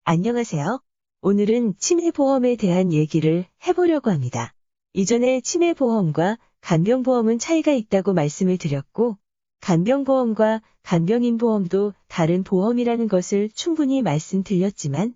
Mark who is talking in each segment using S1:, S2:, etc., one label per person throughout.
S1: 안녕하세요. 오늘은 치매보험에 대한 얘기를 해보려고 합니다. 이전에 치매보험과 간병보험은 차이가 있다고 말씀을 드렸고, 간병보험과 간병인보험도 다른 보험이라는 것을 충분히 말씀드렸지만,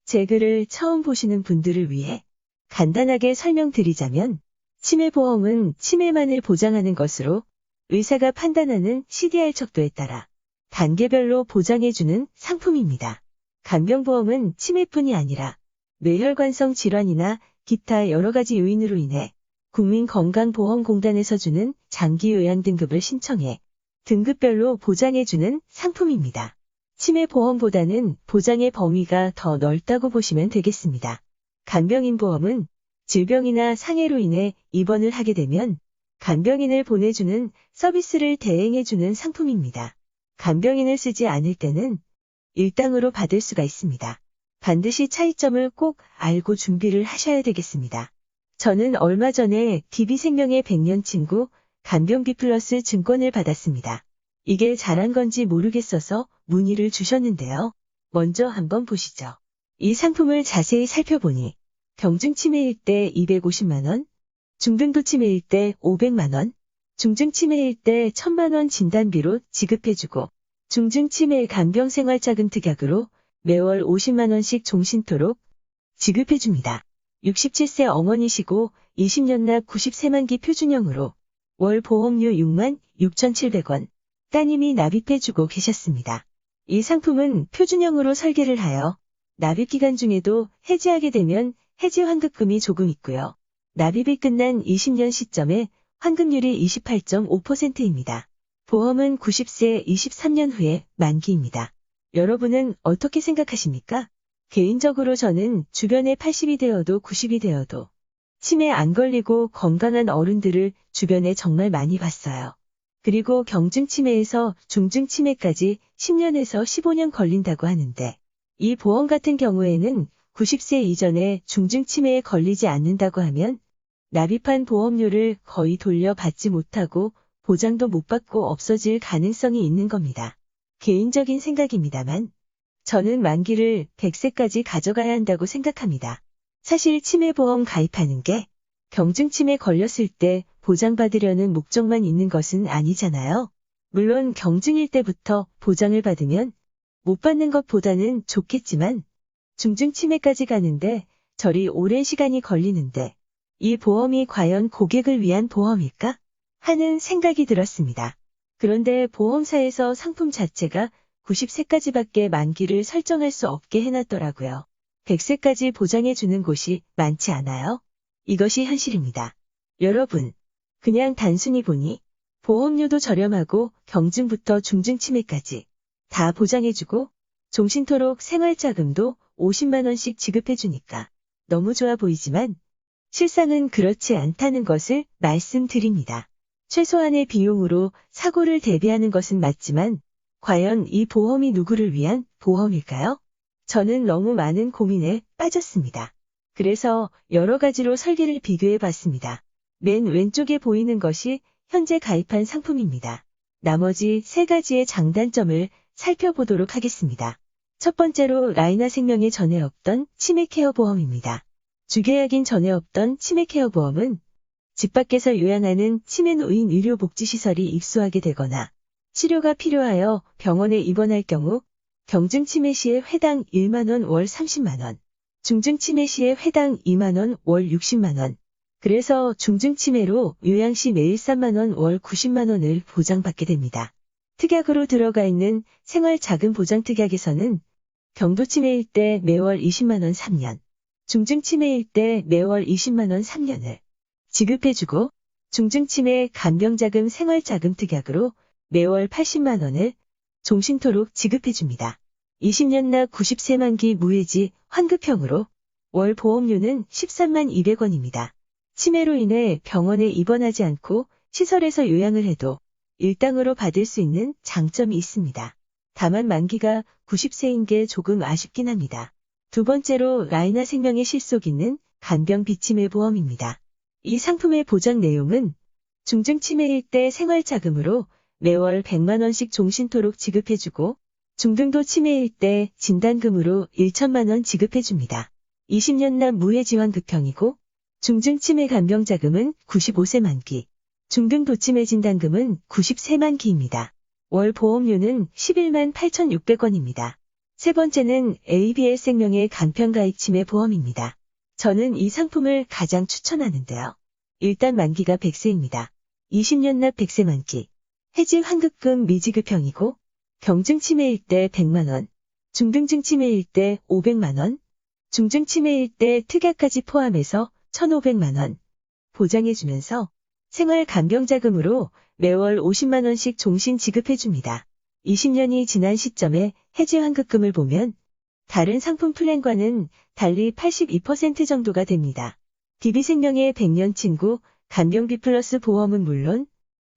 S1: 제 글을 처음 보시는 분들을 위해 간단하게 설명드리자면, 치매보험은 치매만을 보장하는 것으로 의사가 판단하는 CDR 척도에 따라 단계별로 보장해주는 상품입니다. 간병보험은 치매뿐이 아니라 뇌혈관성 질환이나 기타 여러 가지 요인으로 인해 국민건강보험공단에서 주는 장기요양 등급을 신청해 등급별로 보장해주는 상품입니다. 치매보험보다는 보장의 범위가 더 넓다고 보시면 되겠습니다. 간병인보험은 질병이나 상해로 인해 입원을 하게 되면 간병인을 보내주는 서비스를 대행해주는 상품입니다. 간병인을 쓰지 않을 때는 일당으로 받을 수가 있습니다. 반드시 차이점을 꼭 알고 준비를 하셔야 되겠습니다. 저는 얼마 전에 DB생명의 100년 친구 간병비 플러스 증권을 받았습니다. 이게 잘한 건지 모르겠어서 문의를 주셨는데요. 먼저 한번 보시죠. 이 상품을 자세히 살펴보니 경증치매일 때 250만원, 중등도치매일 때 500만원, 중증치매일 때 1000만원 진단비로 지급해주고 중증치매 간병생활자금 특약으로 매월 50만원씩 종신토록 지급해줍니다. 67세 어머니시고 20년 납 93만기 표준형으로 월 보험료 6만 6,700원 따님이 납입해주고 계셨습니다. 이 상품은 표준형으로 설계를 하여 납입기간 중에도 해지하게 되면 해지 환급금이 조금 있고요. 납입이 끝난 20년 시점에 환급률이 28.5%입니다. 보험은 90세 23년 후에 만기입니다. 여러분은 어떻게 생각하십니까? 개인적으로 저는 주변에 80이 되어도 90이 되어도 치매 안 걸리고 건강한 어른들을 주변에 정말 많이 봤어요. 그리고 경증치매에서 중증치매까지 10년에서 15년 걸린다고 하는데 이 보험 같은 경우에는 90세 이전에 중증치매에 걸리지 않는다고 하면 납입한 보험료를 거의 돌려받지 못하고 보장도 못 받고 없어질 가능성이 있는 겁니다. 개인적인 생각입니다만 저는 만기를 100세까지 가져가야 한다고 생각합니다. 사실 치매보험 가입하는 게 경증치매 걸렸을 때 보장받으려는 목적만 있는 것은 아니잖아요. 물론 경증일 때부터 보장을 받으면 못 받는 것보다는 좋겠지만 중증치매까지 가는데 저리 오랜 시간이 걸리는데 이 보험이 과연 고객을 위한 보험일까? 하는 생각이 들었습니다. 그런데 보험사에서 상품 자체가 90세까지밖에 만기를 설정할 수 없게 해놨더라고요. 100세까지 보장해주는 곳이 많지 않아요? 이것이 현실입니다. 여러분, 그냥 단순히 보니 보험료도 저렴하고 경증부터 중증치매까지 다 보장해주고 종신토록 생활자금도 50만원씩 지급해주니까 너무 좋아 보이지만 실상은 그렇지 않다는 것을 말씀드립니다. 최소한의 비용으로 사고를 대비하는 것은 맞지만 과연 이 보험이 누구를 위한 보험일까요? 저는 너무 많은 고민에 빠졌습니다. 그래서 여러 가지로 설계를 비교해 봤습니다. 맨 왼쪽에 보이는 것이 현재 가입한 상품입니다. 나머지 세 가지의 장단점을 살펴보도록 하겠습니다. 첫 번째로 라이나생명에 전에 없던 치매케어 보험입니다. 주계약인 전에 없던 치매케어 보험은 집 밖에서 요양하는 치매 노인 의료복지시설이 입소하게 되거나 치료가 필요하여 병원에 입원할 경우 경증치매 시에 회당 1만원 월 30만원, 중증치매 시에 회당 2만원 월 60만원, 그래서 중증치매로 요양시 매일 3만원 월 90만원을 보장받게 됩니다. 특약으로 들어가 있는 생활자금보장특약에서는 경도치매일 때 매월 20만원 3년, 중증치매일 때 매월 20만원 3년을 지급해주고 중증치매 간병자금 생활자금 특약으로 매월 80만원을 종신토록 지급해줍니다. 20년 납 90세 만기 무해지 환급형으로 월 보험료는 13만 200원입니다. 치매로 인해 병원에 입원하지 않고 시설에서 요양을 해도 일당으로 받을 수 있는 장점이 있습니다. 다만 만기가 90세인 게 조금 아쉽긴 합니다. 두 번째로 라이나생명의 실속 있는 간병비치매 보험입니다. 이 상품의 보장 내용은 중증치매일 때 생활자금으로 매월 100만원씩 종신토록 지급해주고 중등도 치매일 때 진단금으로 1천만 원 지급해줍니다. 20년 납 무해지원급형이고 중증 치매 간병자금은 95세 만기, 중등 도치매 진단금은 93만 기입니다. 월 보험료는 11만 8,600원입니다. 세 번째는 ABS 생명의 간편가입 치매 보험입니다. 저는 이 상품을 가장 추천하는데요. 일단 만기가 100세입니다. 20년 납 100세 만기, 해지 환급금 미지급형이고 경증 치매일 때 100만원, 중등증 치매일 때 500만원, 중증 치매일 때 특약까지 포함해서 1,500만원 보장해주면서 생활 간병자금으로 매월 50만원씩 종신 지급해줍니다. 20년이 지난 시점에 해지 환급금을 보면 다른 상품 플랜과는 달리 82% 정도가 됩니다. DB생명의 100년 친구 간병비 플러스 보험은 물론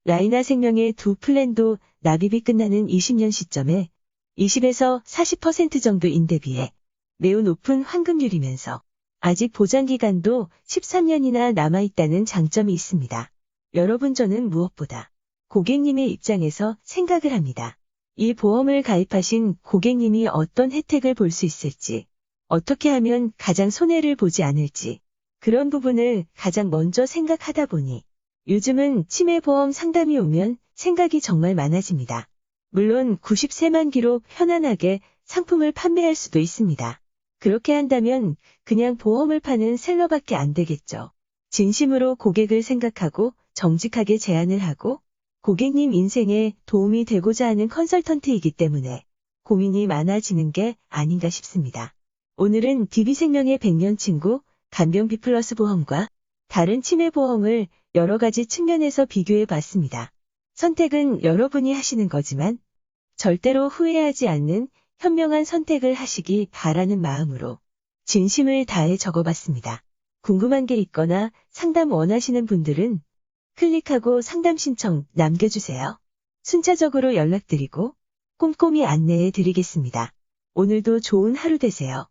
S1: 라이나 생명의 두 플랜도 납입이 끝나는 20년 시점에 20에서 40% 정도인 대비해 매우 높은 환급률이면서 아직 보장기간도 13년이나 남아있다는 장점이 있습니다. 여러분, 저는 무엇보다 고객님의 입장에서 생각을 합니다. 이 보험을 가입하신 고객님이 어떤 혜택을 볼 수 있을지, 어떻게 하면 가장 손해를 보지 않을지, 그런 부분을 가장 먼저 생각하다 보니 요즘은 치매보험 상담이 오면 생각이 정말 많아집니다. 물론 90세만 기로 편안하게 상품을 판매할 수도 있습니다. 그렇게 한다면 그냥 보험을 파는 셀러밖에 안 되겠죠. 진심으로 고객을 생각하고 정직하게 제안을 하고 고객님 인생에 도움이 되고자 하는 컨설턴트이기 때문에 고민이 많아지는 게 아닌가 싶습니다. 오늘은 DB생명의 100년 친구 간병비 플러스 보험과 다른 치매보험을 여러 가지 측면에서 비교해 봤습니다. 선택은 여러분이 하시는 거지만 절대로 후회하지 않는 현명한 선택을 하시기 바라는 마음으로 진심을 다해 적어봤습니다. 궁금한 게 있거나 상담 원하시는 분들은 클릭하고 상담 신청 남겨주세요. 순차적으로 연락드리고 꼼꼼히 안내해 드리겠습니다. 오늘도 좋은 하루 되세요.